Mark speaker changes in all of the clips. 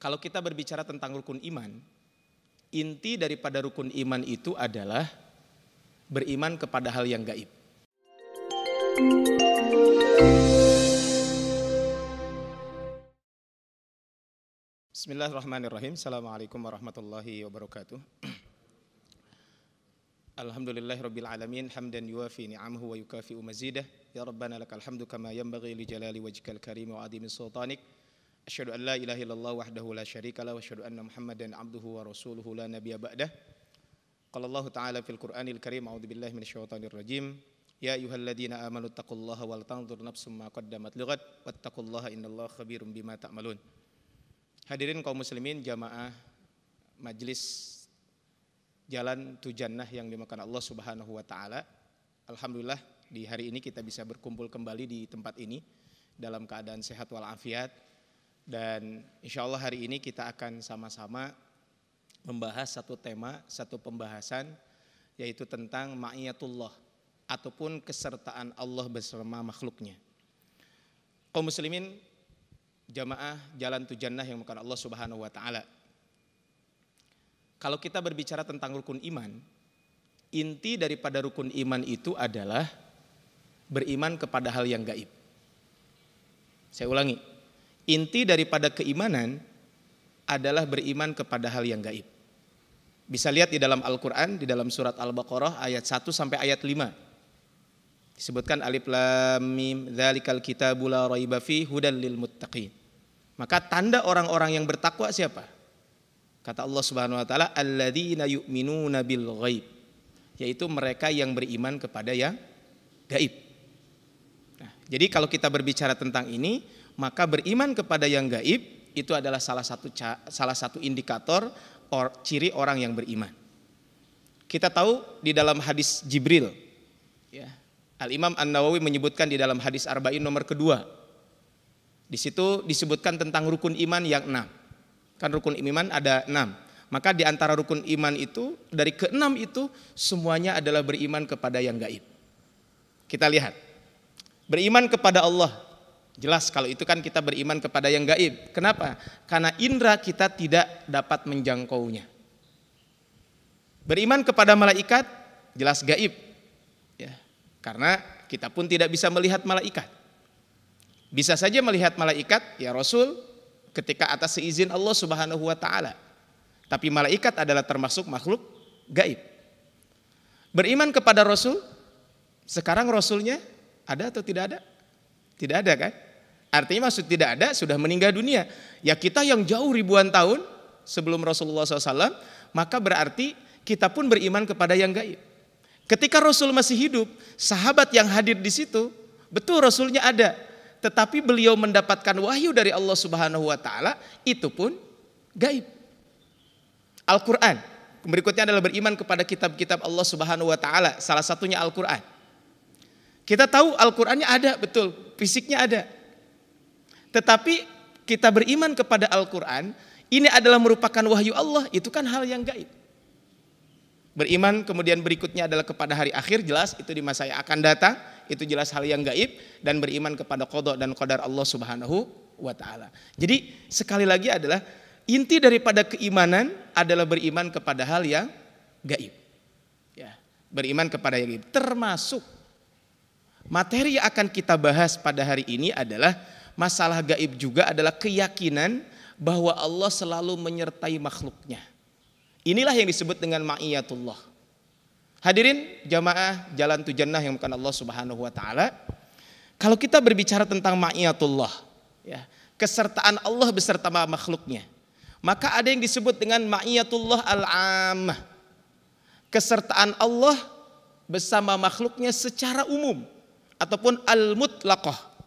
Speaker 1: Kalau kita berbicara tentang rukun iman, inti daripada rukun iman itu adalah beriman kepada hal yang gaib. Bismillahirrahmanirrahim. Assalamualaikum warahmatullahi wabarakatuh. Alhamdulillahirabbil alamin, hamdan yuwafi ni'amahu wa yukafi'u mazidah. Ya Rabbana lakal hamdu kama yanbaghi li jalali wajhikal karim wa 'azimi sultanik. Asyhadu an la ilaha illallah wahdahu la syarika lahu wa asyhadu anna Muhammadan 'abduhu wa rasuluhu la nabiyya ba'dah. Qala Allah ta'ala fil Qur'anil Karim, a'udzu billahi minasyaitonir rajim. Ya ayyuhalladzina amanu taqullaha wal tanzur nafsum ma qaddamat lighad wattaqullaha innallaha khabirum bima ta'malun. Hadirin kaum muslimin jamaah Majelis Jalan Tu Jannah yang dimakan Allah Subhanahu wa taala. Alhamdulillah di hari ini kita bisa berkumpul kembali di tempat ini dalam keadaan sehat walafiat, dan insyaallah hari ini kita akan sama-sama membahas satu tema, satu pembahasan, yaitu tentang ma'iyatullah ataupun kesertaan Allah bersama makhluknya. Kaum muslimin jamaah Jalan Tu Jannah yang dimakan Allah Subhanahu wa taala. Kalau kita berbicara tentang rukun iman, inti daripada rukun iman itu adalah beriman kepada hal yang gaib. Saya ulangi, inti daripada keimanan adalah beriman kepada hal yang gaib. Bisa lihat di dalam Al-Quran, di dalam surat Al-Baqarah ayat 1 sampai ayat 5. Disebutkan alif lam mim, dzalikal kitabu la raiba fihi hudal lil muttaqin. Maka tanda orang-orang yang bertakwa siapa? Kata Allah Subhanahu wa taala, alladzina yu'minuna bil ghaib, yaitu mereka yang beriman kepada yang gaib. Nah, jadi kalau kita berbicara tentang ini, maka beriman kepada yang gaib itu adalah salah satu indikator ciri orang yang beriman. Kita tahu di dalam hadis Jibril, ya, Al-Imam An-Nawawi menyebutkan di dalam hadis Arba'in nomor kedua. Di situ disebutkan tentang rukun iman yang 6. Kan rukun iman ada 6. Maka di antara rukun iman itu, dari ke-6 itu semuanya adalah beriman kepada yang gaib. Kita lihat. Beriman kepada Allah. Jelas kalau itu kan kita beriman kepada yang gaib. Kenapa? Karena indera kita tidak dapat menjangkaunya. Beriman kepada malaikat jelas gaib. Ya, karena kita pun tidak bisa melihat malaikat. Bisa saja melihat malaikat ya Rasul ketika atas seizin Allah Subhanahu wa taala. Tapi malaikat adalah termasuk makhluk gaib. Beriman kepada Rasul, sekarang Rasulnya ada atau tidak ada? Tidak ada kan? Artinya maksud tidak ada, sudah meninggal dunia. Ya kita yang jauh ribuan tahun sebelum Rasulullah SAW, maka berarti kita pun beriman kepada yang gaib. Ketika Rasul masih hidup, sahabat yang hadir di situ, betul Rasulnya ada. Tetapi beliau mendapatkan wahyu dari Allah Subhanahu wa taala, itu pun gaib. Al-Qur'an. Berikutnya adalah beriman kepada kitab-kitab Allah Subhanahu wa taala, salah satunya Al-Qur'an. Kita tahu Al-Qur'annya ada, betul, fisiknya ada. Tetapi kita beriman kepada Al-Qur'an, ini adalah merupakan wahyu Allah, itu kan hal yang gaib. Beriman kemudian berikutnya adalah kepada hari akhir, jelas itu di masa yang akan datang, itu jelas hal yang gaib, dan beriman kepada qada dan qadar Allah Subhanahu wa taala. Jadi sekali lagi adalah inti daripada keimanan adalah beriman kepada hal yang gaib. Ya, beriman kepada yang gaib. Termasuk materi yang akan kita bahas pada hari ini adalah masalah gaib juga adalah keyakinan bahwa Allah selalu menyertai makhluknya. Inilah yang disebut dengan ma'iyatullah. Hadirin jamaah Jalan Tu Jannah yang bukan Allah Subhanahu wa taala. Kalau kita berbicara tentang ma'iyatullah, ya, kesertaan Allah beserta makhluknya, maka ada yang disebut dengan ma'iyatullah al-ammah. Kesertaan Allah bersama makhluknya secara umum ataupun al-mutlaqah.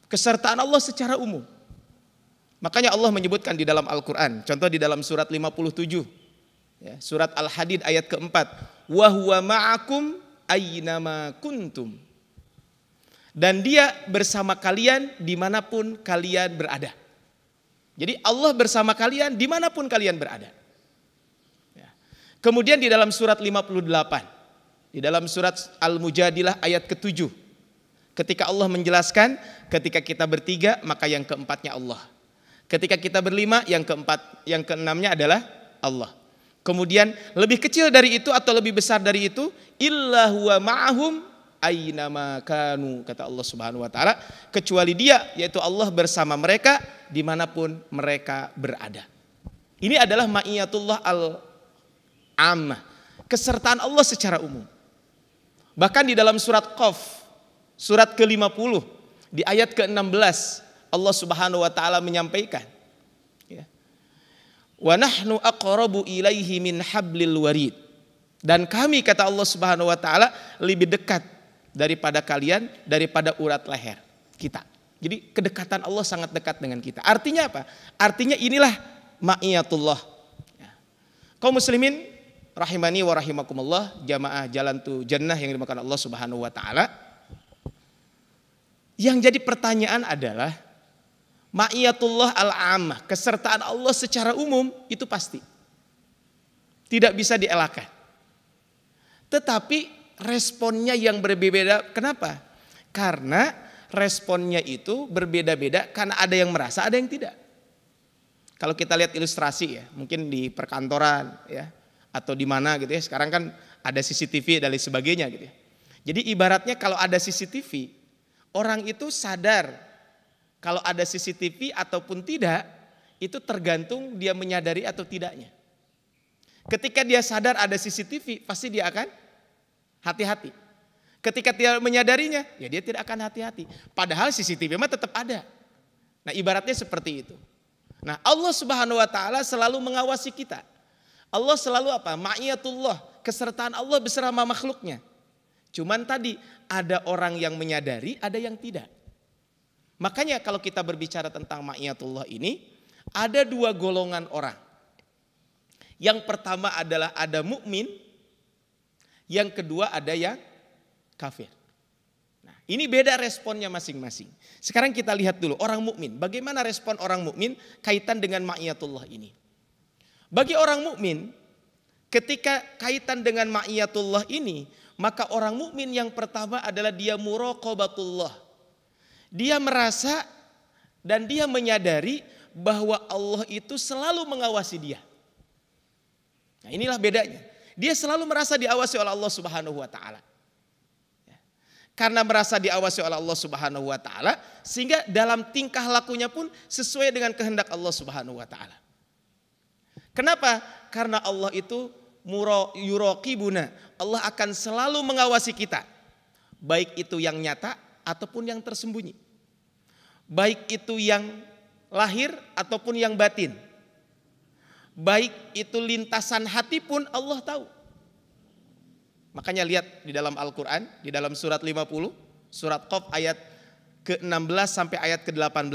Speaker 1: Kesertaan Allah secara umum. Makanya Allah menyebutkan di dalam Al-Quran, contoh di dalam surat 57, ya, surat Al-Hadid ayat keempat, wa huwa ma'akum aynama kuntum. Dan dia bersama kalian dimanapun kalian berada. Jadi Allah bersama kalian dimanapun kalian berada. Ya. Kemudian di dalam surat 58, di dalam surat Al-Mujadilah ayat ke-7, ketika Allah menjelaskan ketika kita bertiga maka yang keempatnya Allah. Ketika kita berlima, yang keempat, yang keenamnya adalah Allah. Kemudian lebih kecil dari itu atau lebih besar dari itu, illa huwa ma'ahum aynama kanu, kata Allah Subhanahu wa taala, kecuali Dia, yaitu Allah, bersama mereka dimanapun mereka berada. Ini adalah ma'iyatullah al-ammah, kesertaan Allah secara umum. Bahkan di dalam surat Qaf, surat ke-50, di ayat ke-16, Allah Subhanahu wa taala menyampaikan, ya, wa nahnu aqrabu ilaihi min hablil warid, dan kami, kata Allah Subhanahu wa taala, lebih dekat daripada kalian, daripada urat leher kita. Jadi kedekatan Allah sangat dekat dengan kita. Artinya apa? Artinya inilah ma'iyatullah. Ya. Kaum muslimin rahimani wa rahimakumullah, jamaah Jalan tu Jannah yang dimakan Allah Subhanahu wa taala. Yang jadi pertanyaan adalah ma'iyatullah al-ammah, kesertaan Allah secara umum itu pasti tidak bisa dielakkan. Tetapi responnya yang berbeda. Kenapa? Karena responnya itu berbeda-beda, karena ada yang merasa, ada yang tidak. Kalau kita lihat ilustrasi ya, mungkin di perkantoran ya, atau di mana gitu ya. Sekarang kan ada CCTV dan lain sebagainya gitu ya. Jadi ibaratnya kalau ada CCTV, orang itu sadar kalau ada CCTV ataupun tidak, itu tergantung dia menyadari atau tidaknya. Ketika dia sadar ada CCTV, pasti dia akan hati-hati. Ketika dia menyadarinya, ya dia tidak akan hati-hati. Padahal CCTV mah tetap ada. Nah, ibaratnya seperti itu. Nah, Allah Subhanahu wa taala selalu mengawasi kita. Allah selalu apa? Ma'iyatullah, kesertaan Allah bersama makhluknya. Cuman tadi ada orang yang menyadari, ada yang tidak. Makanya kalau kita berbicara tentang ma'iyatullah ini, ada dua golongan orang. Yang pertama adalah ada mukmin, yang kedua ada yang kafir. Nah, ini beda responnya masing-masing. Sekarang kita lihat dulu orang mukmin. Bagaimana respon orang mukmin kaitan dengan ma'iyatullah ini? Bagi orang mukmin, ketika kaitan dengan ma'iyatullah ini, maka orang mukmin yang pertama adalah dia muraqabatullah. Dia merasa dan dia menyadari bahwa Allah itu selalu mengawasi dia. Nah, inilah bedanya. Dia selalu merasa diawasi oleh Allah Subhanahu wa taala. Karena merasa diawasi oleh Allah Subhanahu wa taala, sehingga dalam tingkah lakunya pun sesuai dengan kehendak Allah Subhanahu wa taala. Kenapa? Karena Allah itu yuraqibuna. Allah akan selalu mengawasi kita. Baik itu yang nyata ataupun yang tersembunyi. Baik itu yang lahir ataupun yang batin. Baik itu lintasan hati pun Allah tahu. Makanya lihat di dalam Al-Quran, di dalam surat 50, surat Qaf ayat ke-16 sampai ayat ke-18.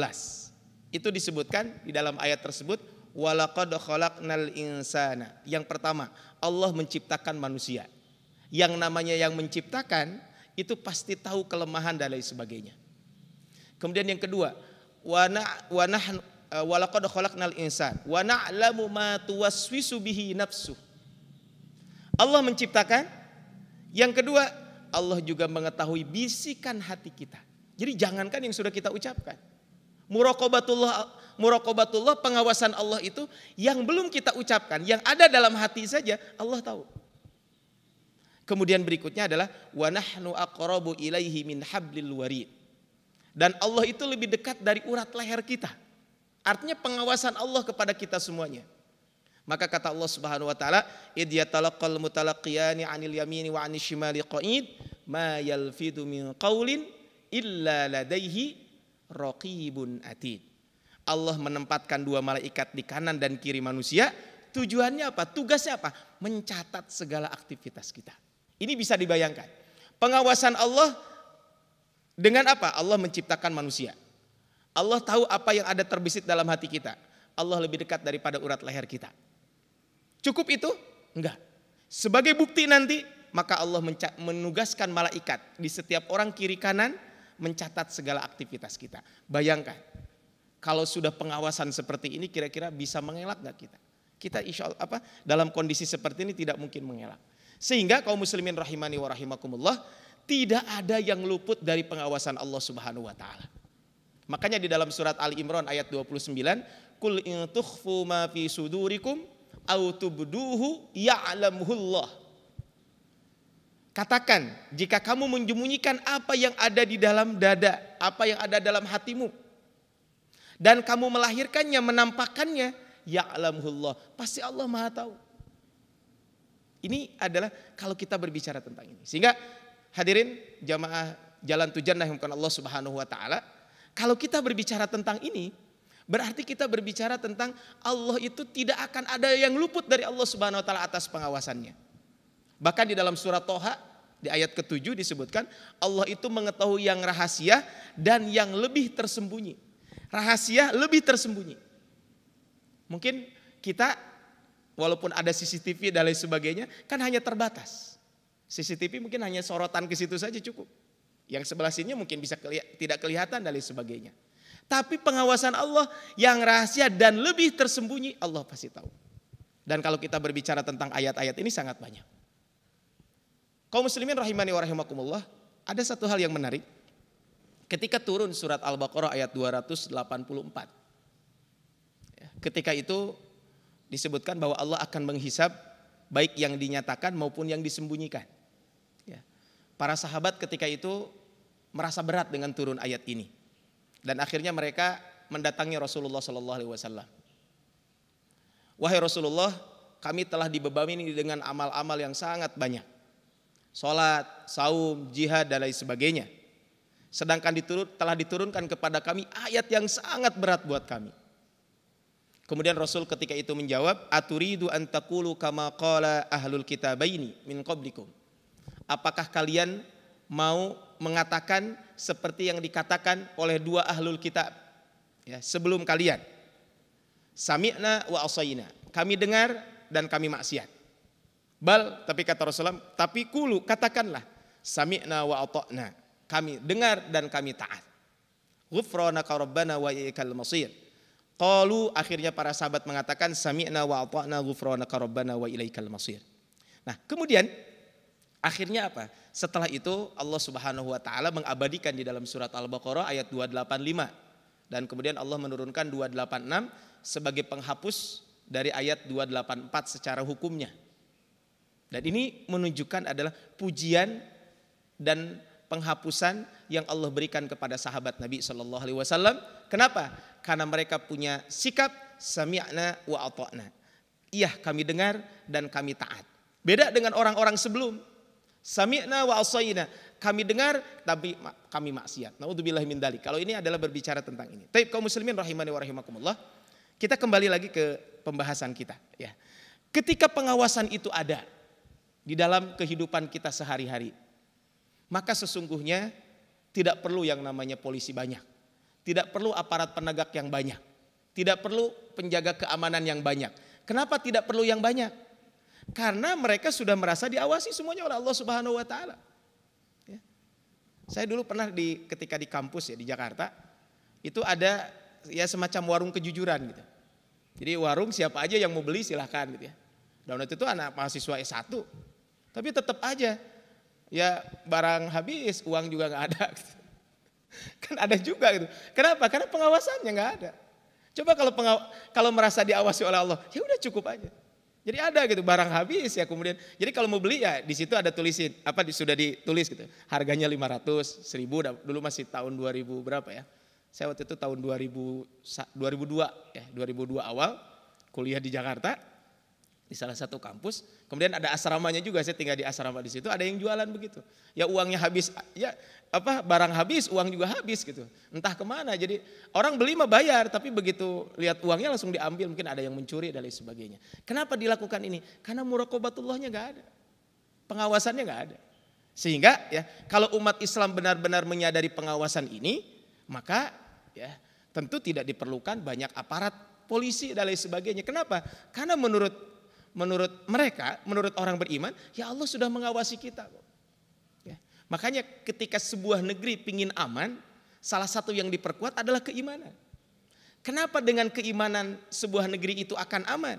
Speaker 1: Itu disebutkan di dalam ayat tersebut, walaqad khalaqnal insana. Yang pertama, Allah menciptakan manusia. Yang namanya yang menciptakan itu pasti tahu kelemahan dan lain sebagainya. Kemudian yang kedua, walaqad khalaqnal insan wa na'lamu ma tuwaswisu bihi nafsu. Allah menciptakan. Yang kedua, Allah juga mengetahui bisikan hati kita. Jadi jangankan yang sudah kita ucapkan. Muraqabatullah, pengawasan Allah itu yang belum kita ucapkan, yang ada dalam hati saja Allah tahu. Kemudian berikutnya adalah wa nahnu aqrabu ilaihi min hablil warid. Dan Allah itu lebih dekat dari urat leher kita. Artinya pengawasan Allah kepada kita semuanya. Maka kata Allah Subhanahu wa taala, id yatalaqal mutalaqiyani 'anil yamini wa 'anil shimali qa'id ma yalfidu min qaulin illa ladaihi raqibun atid. Allah menempatkan dua malaikat di kanan dan kiri manusia. Tujuannya apa? Tugasnya apa? Mencatat segala aktivitas kita. Ini bisa dibayangkan. Pengawasan Allah dengan apa? Allah menciptakan manusia. Allah tahu apa yang ada terbesit dalam hati kita. Allah lebih dekat daripada urat leher kita. Cukup itu? Enggak. Sebagai bukti nanti, maka Allah menugaskan malaikat di setiap orang kiri kanan mencatat segala aktivitas kita. Bayangkan, kalau sudah pengawasan seperti ini, kira-kira bisa mengelak nggak kita? Kita insya Allah dalam kondisi seperti ini tidak mungkin mengelak. Sehingga kaum muslimin rahimani wa rahimakumullah, tidak ada yang luput dari pengawasan Allah Subhanahu wa taala. Makanya di dalam surat Ali Imran ayat 29, Qul in tukhfu ma fi sudurikum aw tubduhu ya'lamuhullah. Katakan, jika kamu menyembunyikan apa yang ada di dalam dada, apa yang ada dalam hatimu, dan kamu melahirkannya, menampakkannya, ya'lamuhullah, pasti Allah Maha tahu. Ini adalah kalau kita berbicara tentang ini. Sehingga hadirin jamaah Jalan Tujannah yang Allah Subhanahu wa taala, kalau kita berbicara tentang ini, berarti kita berbicara tentang Allah itu tidak akan ada yang luput dari Allah Subhanahu wa taala atas pengawasannya. Bahkan di dalam surat Toha di ayat ke-7 disebutkan Allah itu mengetahui yang rahasia dan yang lebih tersembunyi. Rahasia lebih tersembunyi. Mungkin kita walaupun ada CCTV dan lain sebagainya kan hanya terbatas. CCTV mungkin hanya sorotan ke situ saja cukup. Yang sebelah sini mungkin bisa tidak kelihatan dan lain sebagainya. Tapi pengawasan Allah yang rahasia dan lebih tersembunyi Allah pasti tahu. Dan kalau kita berbicara tentang ayat-ayat ini sangat banyak. Kaum muslimin rahimani wa rahimakumullah, ada satu hal yang menarik. Ketika turun surat Al-Baqarah ayat 284. Ketika itu disebutkan bahwa Allah akan menghisab baik yang dinyatakan maupun yang disembunyikan. Para sahabat ketika itu merasa berat dengan turun ayat ini. Dan akhirnya mereka mendatangi Rasulullah SAW. Wahai Rasulullah, kami telah dibebani dengan amal-amal yang sangat banyak. Salat, saum, jihad dan lain sebagainya. Sedangkan telah diturunkan kepada kami ayat yang sangat berat buat kami. Kemudian Rasul ketika itu menjawab, aturidu an taqulu kama qala ahlul kitabaini min qablikum. Apakah kalian mau mengatakan seperti yang dikatakan oleh dua ahlul kitab sebelum kalian? Sami'na wa asayna. Kami dengar dan kami maksiat. Bal, tapi kata Rasulullah, tapi kulu, katakanlah sami'na wa ata'na. Kami dengar dan kami taat. Ghufranaka rabbana wa ilaikal masir. Qalu, akhirnya para sahabat mengatakan sami'na wa ata'na ghufranaka rabbana wa ilaikal masir. Nah, kemudian akhirnya apa? Setelah itu Allah Subhanahu wa taala mengabadikan di dalam surat Al-Baqarah ayat 285 dan kemudian Allah menurunkan 286 sebagai penghapus dari ayat 284 secara hukumnya. Dan ini menunjukkan adalah pujian dan penghapusan yang Allah berikan kepada sahabat Nabi sallallahu alaihi wasallam. Kenapa? Karena mereka punya sikap sami'na wa ata'na. Iya, kami dengar dan kami taat. Beda dengan orang-orang sebelum. Sami'na wa asayna, kami dengar tapi kami maksiat. Naudzubillahi min dzalik. Kalau ini adalah berbicara tentang ini. Baik kaum muslimin rahimani wa rahimakumullah, kita kembali lagi ke pembahasan kita ya. Ketika pengawasan itu ada di dalam kehidupan kita sehari-hari, maka sesungguhnya tidak perlu yang namanya polisi banyak. Tidak perlu aparat penegak yang banyak. Tidak perlu penjaga keamanan yang banyak. Kenapa tidak perlu yang banyak? Karena mereka sudah merasa diawasi semuanya oleh Allah Subhanahu wa taala. Ya. Saya dulu pernah ketika di kampus ya di Jakarta, itu ada ya semacam warung kejujuran gitu. Jadi warung siapa aja yang mau beli silahkan gitu ya. Dan waktu itu anak mahasiswa S1. Tapi tetap aja ya barang habis, uang juga nggak ada gitu. Kan ada juga gitu. Kenapa? Karena pengawasannya nggak ada. Coba kalau merasa diawasi oleh Allah, ya udah cukup aja. Jadi ada gitu barang habis ya kemudian. Jadi kalau mau beli ya di situ ada tulisin sudah ditulis gitu. Harganya 500, 1000 dulu masih tahun 2000 berapa ya? Saya waktu itu tahun 2002 ya, 2002 awal kuliah di Jakarta di salah satu kampus. Kemudian ada asramanya juga, saya tinggal di asrama di situ, ada yang jualan begitu. Ya uangnya habis, ya barang habis, uang juga habis gitu. Entah kemana, jadi orang beli mah bayar, tapi begitu lihat uangnya langsung diambil, mungkin ada yang mencuri dan lain sebagainya. Kenapa dilakukan ini? Karena muraqabatullahnya gak ada. Pengawasannya gak ada. Sehingga ya kalau umat Islam benar-benar menyadari pengawasan ini, maka ya tentu tidak diperlukan banyak aparat polisi dan lain sebagainya. Kenapa? Karena menurut mereka, menurut orang beriman, ya Allah sudah mengawasi kita. Ya. Makanya ketika sebuah negeri pingin aman, salah satu yang diperkuat adalah keimanan. Kenapa dengan keimanan sebuah negeri itu akan aman?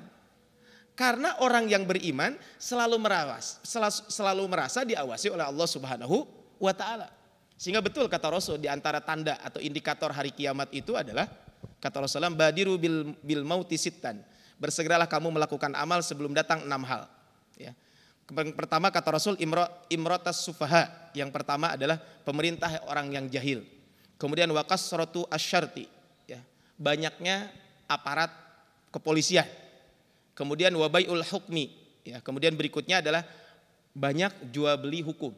Speaker 1: Karena orang yang beriman selalu merasa diawasi oleh Allah Subhanahu wa taala. Sehingga betul kata Rasul, di antara tanda atau indikator hari kiamat itu adalah Kata Rasulullah, badiru bil mauti sittan. Bersegeralah kamu melakukan amal sebelum datang 6 hal. Ya. Pertama kata Rasul, imrotas sufaha. Yang pertama adalah pemerintah orang yang jahil. Kemudian wakasratu asyarti. Ya. Banyaknya aparat kepolisian. Kemudian wabaiul hukmi. Ya. Kemudian berikutnya adalah banyak jual beli hukum.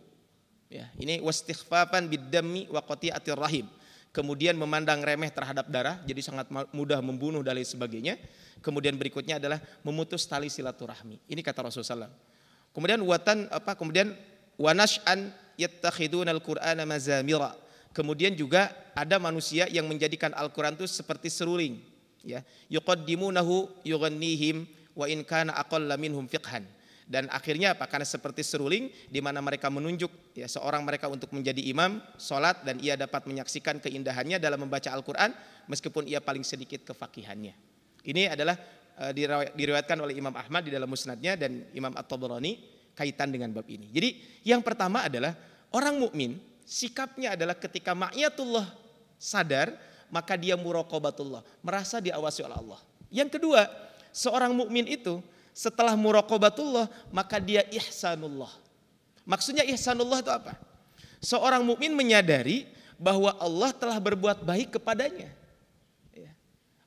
Speaker 1: Ya. Ini wastighfafan biddammi wa qati'atir rahim. Kemudian memandang remeh terhadap darah, jadi sangat mudah membunuh dan lain sebagainya. Kemudian berikutnya adalah memutus tali silaturahmi. Ini kata Rasulullah. Kemudian kemudian wanash'an yattakhidunal qur'ana mazamira. Kemudian juga ada manusia yang menjadikan Al-Qur'an itu seperti seruling, ya. Yuqaddimunahu yughannihim wa in kana aqalla minhum fiqhan. Dan akhirnya apa? Karena seperti seruling di mana mereka menunjuk ya seorang mereka untuk menjadi imam salat dan ia dapat menyaksikan keindahannya dalam membaca Al-Qur'an meskipun ia paling sedikit kefakihannya. Ini adalah diriwayatkan oleh Imam Ahmad di dalam musnadnya dan Imam At-Tabarani kaitan dengan bab ini. Jadi yang pertama adalah orang mukmin sikapnya adalah ketika ma'iyatullah sadar maka dia muraqabatullah, merasa diawasi oleh Allah. Yang kedua, seorang mukmin itu setelah muraqabatullah maka dia ihsanullah. Maksudnya ihsanullah itu apa? Seorang mukmin menyadari bahwa Allah telah berbuat baik kepadanya.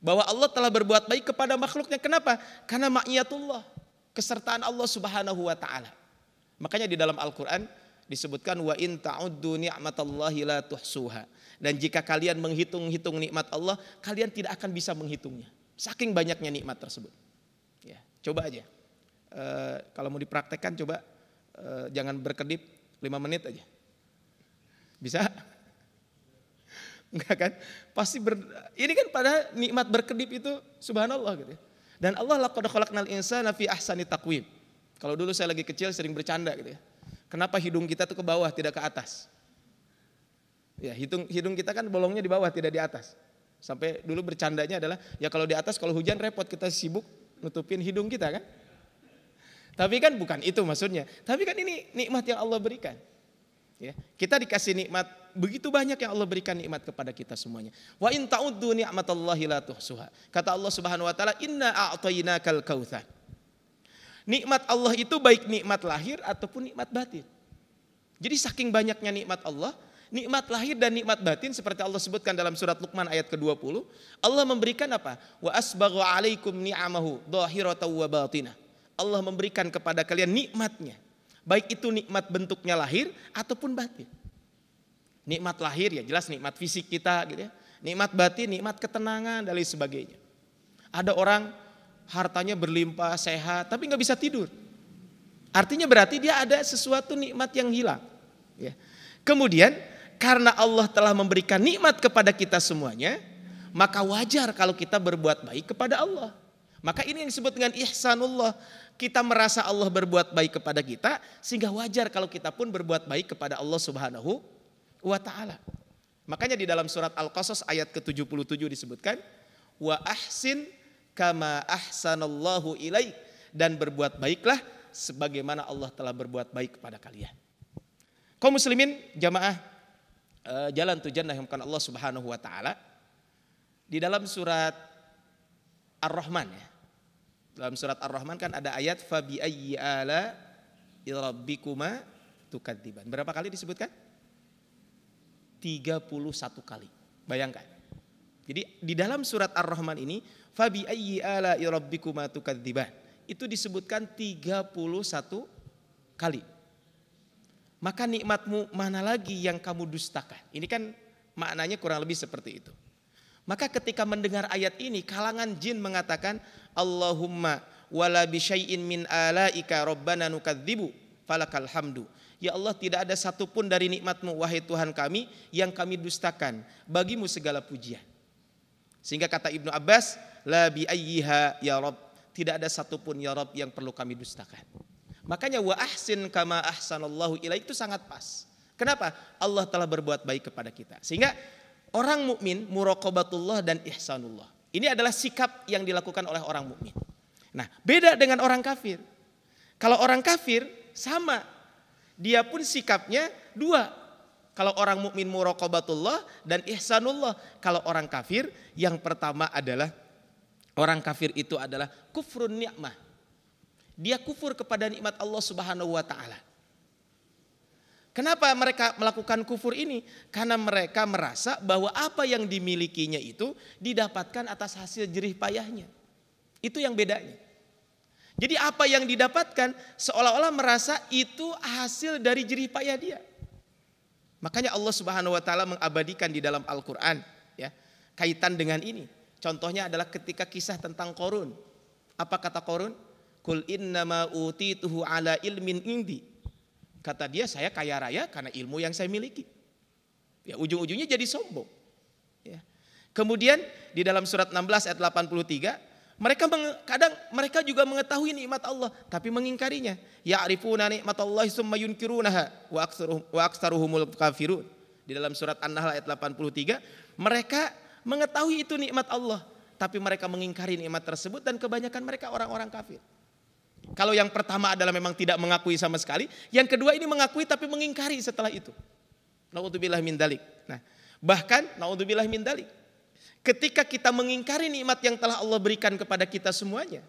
Speaker 1: Bahwa Allah telah berbuat baik kepada makhluknya. Kenapa? Karena ma'iyatullah, kesertaan Allah Subhanahu wa taala. Makanya di dalam Al-Qur'an disebutkan wa in ta'uddu ni'matallahi la tuhsuha. Dan jika kalian menghitung-hitung nikmat Allah, kalian tidak akan bisa menghitungnya. Saking banyaknya nikmat tersebut. Ya, coba aja. Kalau mau dipraktekkan coba jangan berkedip 5 menit aja. Bisa? Enggak kan? Pasti ini kan pada nikmat berkedip itu subhanallah gitu. Dan Allah laqad khalaqnal insana fi ahsani taqwim. Kalau dulu saya lagi kecil sering bercanda gitu ya. Kenapa hidung kita tuh ke bawah tidak ke atas? Ya, hidung kita kan bolongnya di bawah tidak di atas. Sampai dulu bercandanya adalah ya kalau di atas kalau hujan repot kita sibuk nutupin hidung kita kan. Tapi kan bukan itu maksudnya. Tapi kan ini nikmat yang Allah berikan. Ya, kita dikasih nikmat begitu banyak yang Allah berikan nikmat kepada kita semuanya. Wa in ta'uddu ni'matallahi la tuhsuha. Kata Allah Subhanahu wa taala, "Inna a'tainakal kautsar." Nikmat Allah itu baik nikmat lahir ataupun nikmat batin. Jadi saking banyaknya nikmat Allah, nikmat lahir dan nikmat batin seperti Allah sebutkan dalam surat Luqman ayat ke-20, Allah memberikan apa? Wa asbagha 'alaikum ni'amahu dhahiratan wa batinah. Allah memberikan kepada kalian nikmatnya. Baik itu nikmat bentuknya lahir ataupun batin. Nikmat lahir ya jelas nikmat fisik kita gitu ya. Nikmat batin, nikmat ketenangan dan lain sebagainya. Ada orang hartanya berlimpah, sehat, tapi nggak bisa tidur. Artinya berarti dia ada sesuatu nikmat yang hilang. Ya. Kemudian karena Allah telah memberikan nikmat kepada kita semuanya, maka wajar kalau kita berbuat baik kepada Allah. Maka ini yang disebut dengan ihsanullah. Kita merasa Allah berbuat baik kepada kita, sehingga wajar kalau kita pun berbuat baik kepada Allah Subhanahu wa ta'ala. Makanya di dalam surat Al-Qasas ayat ke-77 disebutkan, wa ahsin kama ahsanallahu ilaik, dan berbuat baiklah sebagaimana Allah telah berbuat baik kepada kalian. Kaum muslimin jamaah jalan tu jannah yang Allah Subhanahu wa ta'ala, di dalam surat Ar-Rahman ya. Dalam surat Ar-Rahman kan ada ayat fa bi ayyi ala rabbikuma tukadziban. Berapa kali disebutkan? 31 kali. Bayangkan. Jadi di dalam surat Ar-Rahman ini fa bi ayyi ala rabbikuma tukadziban itu disebutkan 31 kali. Maka nikmatmu mana lagi yang kamu dustakan? Ini kan maknanya kurang lebih seperti itu. Maka ketika mendengar ayat ini kalangan jin mengatakan Allahumma wala bi syai'in min alaika rabbana nukadzibu falakal hamdu. Ya Allah, tidak ada satupun dari nikmatmu wahai Tuhan kami yang kami dustakan, bagimu segala pujian. Sehingga kata Ibnu Abbas, la bi ayyiha ya Rabb, tidak ada satupun ya Rabb yang perlu kami dustakan. Makanya wa ahsin kama ahsanallahu ilaik itu sangat pas. Kenapa? Allah telah berbuat baik kepada kita. Sehingga orang mukmin muraqabatullah dan ihsanullah. Ini adalah sikap yang dilakukan oleh orang mukmin. Nah, beda dengan orang kafir. Kalau orang kafir sama, dia pun sikapnya dua. Kalau orang mukmin muraqabatullah dan ihsanullah. Kalau orang kafir yang pertama adalah orang kafir itu adalah kufrun ni'mah. Dia kufur kepada nikmat Allah Subhanahu wa taala. Kenapa mereka melakukan kufur ini? Karena mereka merasa bahwa apa yang dimilikinya itu didapatkan atas hasil jerih payahnya. Itu yang bedanya. Jadi apa yang didapatkan seolah-olah merasa itu hasil dari jerih payah dia. Makanya Allah Subhanahu wa taala mengabadikan di dalam Al-Qur'an ya, kaitan dengan ini. Contohnya adalah ketika kisah tentang Qarun. Apa kata Qarun? Qul innama utituhu ala ilmin indi. Kata dia, saya kaya raya karena ilmu yang saya miliki. Ya, ujung-ujungnya jadi sombong. Ya. Kemudian di dalam surat 16 ayat 83, kadang mereka juga mengetahui nikmat Allah tapi mengingkarinya. Ya'rifuna nikmatallahi tsumma yunkirunaha wa aktsaruhumul kafirun. Di dalam surat An-Nahl ayat 83, mereka mengetahui itu nikmat Allah tapi mereka mengingkari nikmat tersebut dan kebanyakan mereka orang-orang kafir. Kalau yang pertama adalah memang tidak mengakui sama sekali, yang kedua ini mengakui tapi mengingkari setelah itu. Naudzubillah min dzalik. Nah, bahkan naudzubillah min dzalik. Ketika kita mengingkari nikmat yang telah Allah berikan kepada kita semuanya,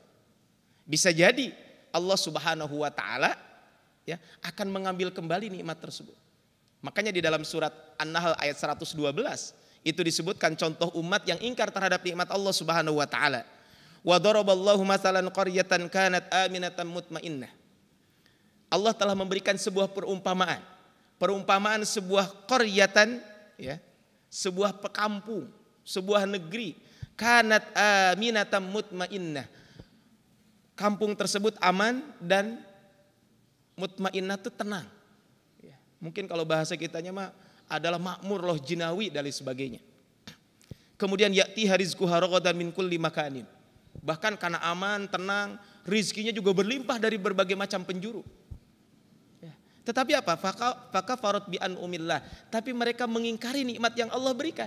Speaker 1: bisa jadi Allah Subhanahu wa taala ya akan mengambil kembali nikmat tersebut. Makanya di dalam surat An-Nahl ayat 112 itu disebutkan contoh umat yang ingkar terhadap nikmat Allah Subhanahu wa taala. Wa daraballahu mathalan qaryatan kanat aminatan mutmainnah. Allah telah memberikan sebuah perumpamaan. Perumpamaan sebuah qaryatan ya, sebuah pekampung, sebuah negeri, kanat aminatan mutmainnah. Kampung tersebut aman dan mutmainnah itu tenang. Ya, mungkin kalau bahasa kitanya mah adalah makmur loh jinawi dan sebagainya. Kemudian ya'ti harizquha ragadan min kulli makanin. Bahkan karena aman, tenang, rizkinya juga berlimpah dari berbagai macam penjuru. Ya. Tetapi apa? Fakafarat bi an'umillah. Tapi mereka mengingkari nikmat yang Allah berikan.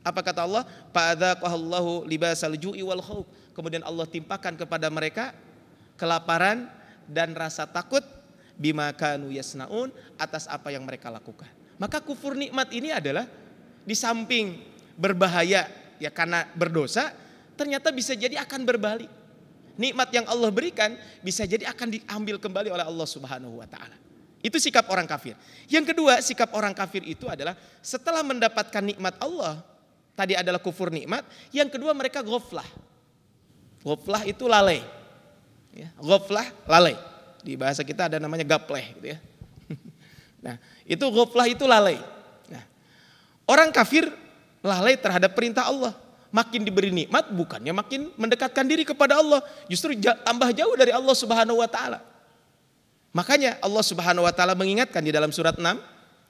Speaker 1: Apa kata Allah? Fa'adzaqahallahu libasal ju'i wal khauf. Kemudian Allah timpakan kepada mereka kelaparan dan rasa takut bima kanu yasnaun, atas apa yang mereka lakukan. Maka kufur nikmat ini adalah di samping berbahaya ya karena berdosa, ternyata bisa jadi akan berbalik. Nikmat yang Allah berikan bisa jadi akan diambil kembali oleh Allah Subhanahu wa taala. Itu sikap orang kafir. Yang kedua, sikap orang kafir itu adalah setelah mendapatkan nikmat Allah, tadi adalah kufur nikmat, yang kedua mereka ghaflah. Ghaflah itu lalai. Ya, ghaflah lalai. Di bahasa kita ada namanya gapleh gitu ya. Nah, itu ghaflah itu lalai. Nah, orang kafir lalai terhadap perintah Allah. Makin diberi nikmat bukannya makin mendekatkan diri kepada Allah, justru tambah jauh dari Allah Subhanahu wa taala. Makanya Allah Subhanahu wa taala mengingatkan di dalam surat 6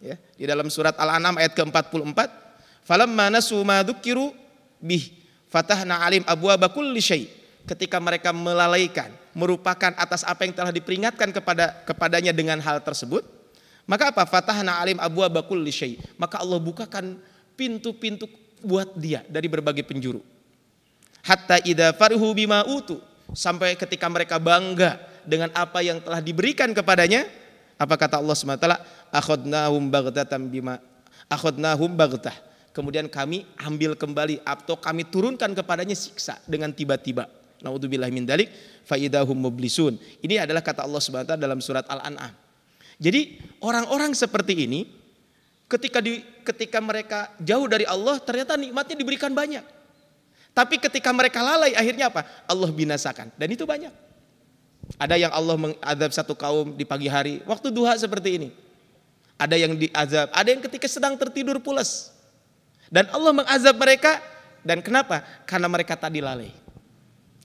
Speaker 1: ya, di dalam surat Al-An'am ayat ke-44, falamma nasu ma dzukiru bih fatahna alim abwaaba kulli syai. Ketika mereka melalaikan, merupakan atas apa yang telah diperingatkan kepadanya dengan hal tersebut, maka apa? Fatahna alim abwaaba kulli syai. Maka Allah bukakan pintu-pintu buat dia dari berbagai penjuru. Hatta idza farihu bima utu, sampai ketika mereka bangga dengan apa yang telah diberikan kepadanya, apa kata Allah SWT? Akhadnahum baghtatan bima akhadnahum baghtah. Kemudian kami ambil kembali atau kami turunkan kepadanya siksa dengan tiba-tiba. Naudzubillah min dzalik fa idahum mublisun. Ini adalah kata Allah SWT dalam surat Al-An'am. Jadi orang-orang seperti ini ketika mereka jauh dari Allah, ternyata nikmatnya diberikan banyak. Tapi ketika mereka lalai, akhirnya apa? Allah binasakan. Dan itu banyak. Ada yang Allah mengadab satu kaum di pagi hari, waktu duha seperti ini. Ada yang diazab, ada yang ketika sedang tertidur pulas. Dan Allah mengazab mereka. Dan kenapa? Karena mereka tadi lalai.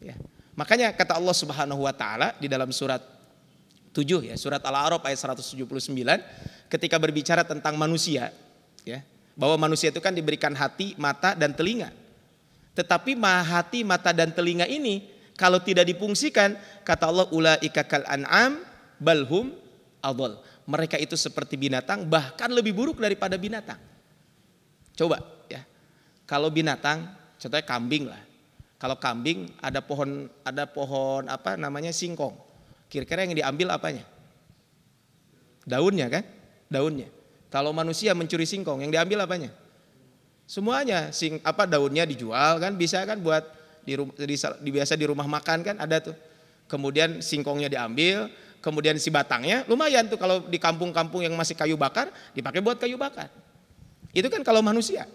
Speaker 1: Ya. Makanya kata Allah Subhanahu wa taala di dalam surat 7 ya, surat Al-A'raf ayat 179, ketika berbicara tentang manusia ya, bahwa manusia itu kan diberikan hati, mata dan telinga. Tetapi hati, mata dan telinga ini kalau tidak difungsikan, kata Allah, ulaika kal an'am balhum adall. Mereka itu seperti binatang, bahkan lebih buruk daripada binatang. Coba ya. Kalau binatang, contohnya kambing lah. Kalau kambing ada pohon apa namanya singkong. Kira-kira yang diambil apanya? Daunnya kan? Daunnya. Kalau manusia mencuri singkong, yang diambil apanya? Semuanya, daunnya dijual kan, bisa kan buat biasa di rumah makan kan ada tuh. Kemudian singkongnya diambil, kemudian si batangnya lumayan tuh kalau di kampung-kampung yang masih kayu bakar dipakai buat kayu bakar. Itu kan kalau manusia.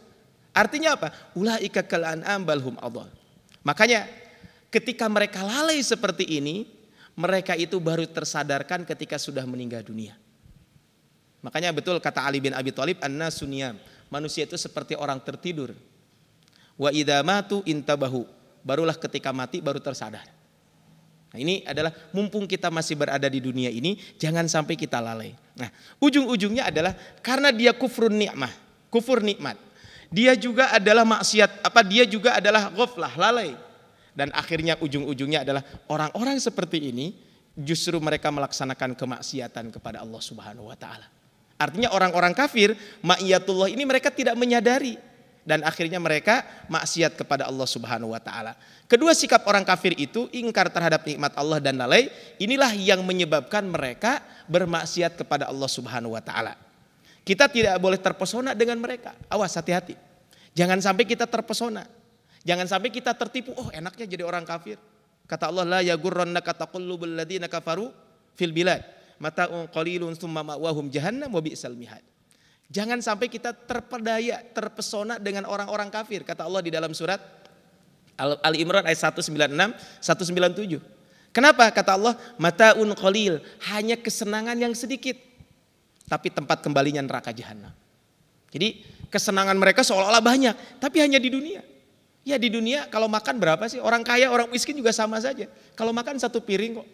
Speaker 1: Artinya apa? Ulaika kal an'am bal hum adall. Makanya ketika mereka lalai seperti ini, mereka itu baru tersadarkan ketika sudah meninggal dunia. Makanya betul kata Ali bin Abi Thalib, an-nasu niyam. Manusia itu seperti orang tertidur. Wa idza matu intabahu. Barulah ketika mati baru tersadar. Nah, ini adalah mumpung kita masih berada di dunia ini, jangan sampai kita lalai. Nah, ujung-ujungnya adalah karena dia kufur nikmat. Dia juga adalah maksiat, dia juga adalah ghaflah, lalai. Dan akhirnya ujung-ujungnya adalah orang-orang seperti ini justru mereka melaksanakan kemaksiatan kepada Allah Subhanahu wa taala. Artinya orang-orang kafir, ma'iyatullah ini mereka tidak menyadari dan akhirnya mereka maksiat kepada Allah Subhanahu wa taala. Kedua sikap orang kafir itu ingkar terhadap nikmat Allah dan lalai, inilah yang menyebabkan mereka bermaksiat kepada Allah Subhanahu wa taala. Kita tidak boleh terpesona dengan mereka. Awas, hati-hati. Jangan sampai kita terpesona. Jangan sampai kita tertipu, oh enaknya jadi orang kafir. Kata Allah, la yagurrannaka taqallubul ladzina kafaru fil bilad. Mata'un qalilun tsumma ma'wahum jahannam wa bi'sal mihad. Jangan sampai kita terpedaya, terpesona dengan orang-orang kafir. Kata Allah di dalam surat Al-Imran ayat 196, 197. Kenapa? Kata Allah, mata'un qalil, hanya kesenangan yang sedikit. Tapi tempat kembalinya neraka jahanam. Jadi kesenangan mereka seolah-olah banyak, tapi hanya di dunia. Ya di dunia kalau makan berapa sih? Orang kaya, orang miskin juga sama saja. Kalau makan satu piring kok.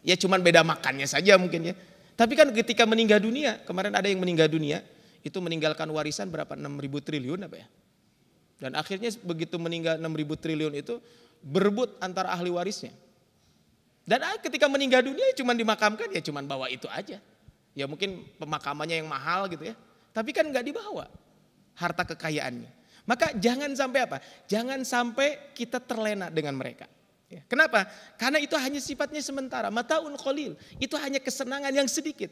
Speaker 1: Ya cuman beda makannya saja mungkin ya. Tapi kan ketika meninggal dunia, kemarin ada yang meninggal dunia, itu meninggalkan warisan berapa? 6.000 triliun apa ya? Dan akhirnya begitu meninggal 6.000 triliun itu berebut antara ahli warisnya. Dan ketika meninggal dunia cuman dimakamkan ya cuman bawa itu aja. Ya mungkin pemakamannya yang mahal gitu ya. Tapi kan nggak dibawa harta kekayaannya. Maka jangan sampai apa? Jangan sampai kita terlena dengan mereka. Ya, kenapa? Karena itu hanya sifatnya sementara. Mata'un qalil, itu hanya kesenangan yang sedikit.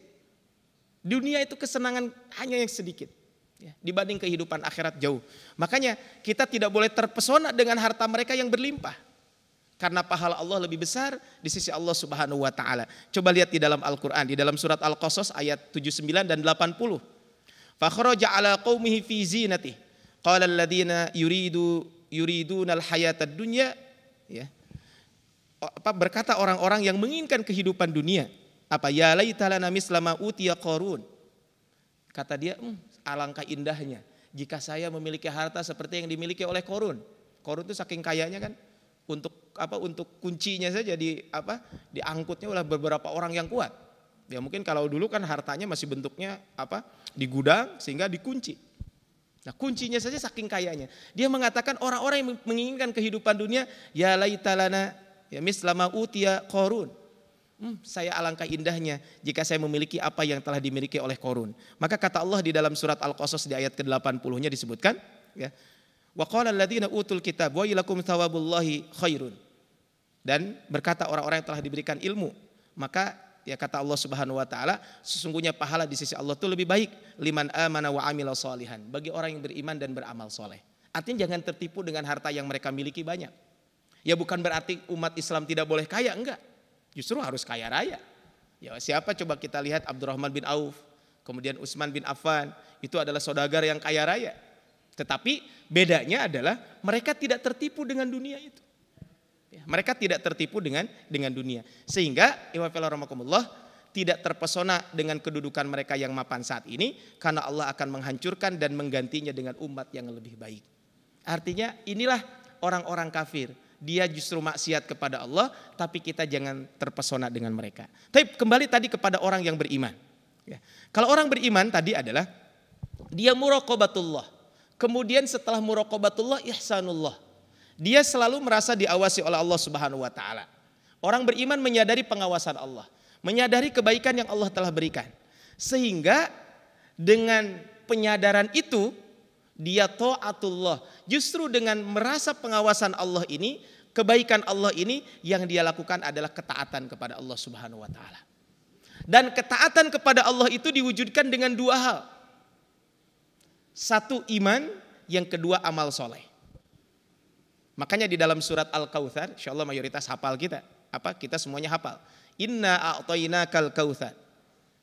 Speaker 1: Dunia itu kesenangan hanya yang sedikit. Ya, dibanding kehidupan akhirat jauh. Makanya kita tidak boleh terpesona dengan harta mereka yang berlimpah. Karena pahala Allah lebih besar di sisi Allah Subhanahu wa taala. Coba lihat di dalam Al-Qur'an, di dalam surat Al-Qasas ayat 79 dan 80. Fa kharaja ala qaumihi fi zinatihi. Qala alladziina yuriduna al-hayatad dunya, ya. Berkata orang-orang yang menginginkan kehidupan dunia, ya laita lana misla ma utiya Qarun. Kata dia, alangkah indahnya jika saya memiliki harta seperti yang dimiliki oleh Qarun. Qarun itu saking kayanya kan, untuk kuncinya saja diangkutnya oleh beberapa orang yang kuat. Ya mungkin kalau dulu kan hartanya masih bentuknya di gudang sehingga dikunci. Nah kuncinya saja saking kayanya. Dia mengatakan orang-orang yang menginginkan kehidupan dunia, ya laita lana ya mislama utiya Qarun. Saya alangkah indahnya jika saya memiliki apa yang telah dimiliki oleh Qarun. Maka kata Allah di dalam surat Al-Qasas di ayat ke-80-nya disebutkan, ya. Wa qala alladziina utul kitab wa ilakum thawabullahi khairun. Dan berkata orang-orang yang telah diberikan ilmu, maka ya kata Allah Subhanahu wa taala, sesungguhnya pahala di sisi Allah itu lebih baik liman amana wa amila sholihan, bagi orang yang beriman dan beramal soleh. Artinya jangan tertipu dengan harta yang mereka miliki banyak. Ya bukan berarti umat Islam tidak boleh kaya, enggak. Justru harus kaya raya. Ya siapa coba kita lihat Abdurrahman bin Auf, kemudian Utsman bin Affan, itu adalah saudagar yang kaya raya. Tetapi bedanya adalah mereka tidak tertipu dengan dunia itu. Ya, mereka tidak tertipu dengan dunia. Sehingga tidak terpesona dengan kedudukan mereka yang mapan saat ini, karena Allah akan menghancurkan dan menggantinya dengan umat yang lebih baik. Artinya inilah orang-orang kafir. Dia justru maksiat kepada Allah, tapi kita jangan terpesona dengan mereka. Tapi kembali tadi kepada orang yang beriman. Ya. Kalau orang beriman tadi adalah dia muraqabatullah. Kemudian setelah muraqabatullah ihsanullah. Dia selalu merasa diawasi oleh Allah Subhanahu wa taala. Orang beriman menyadari pengawasan Allah, menyadari kebaikan yang Allah telah berikan. Sehingga dengan penyadaran itu dia taatullah. Justru dengan merasa pengawasan Allah ini, kebaikan Allah ini, yang dia lakukan adalah ketaatan kepada Allah Subhanahu wa taala. Dan ketaatan kepada Allah itu diwujudkan dengan dua hal. Satu iman, yang kedua amal soleh. Makanya di dalam surat Al-Kautsar, insya Allah mayoritas hafal kita. Kita semuanya hafal. Inna a'tainakal kautsar.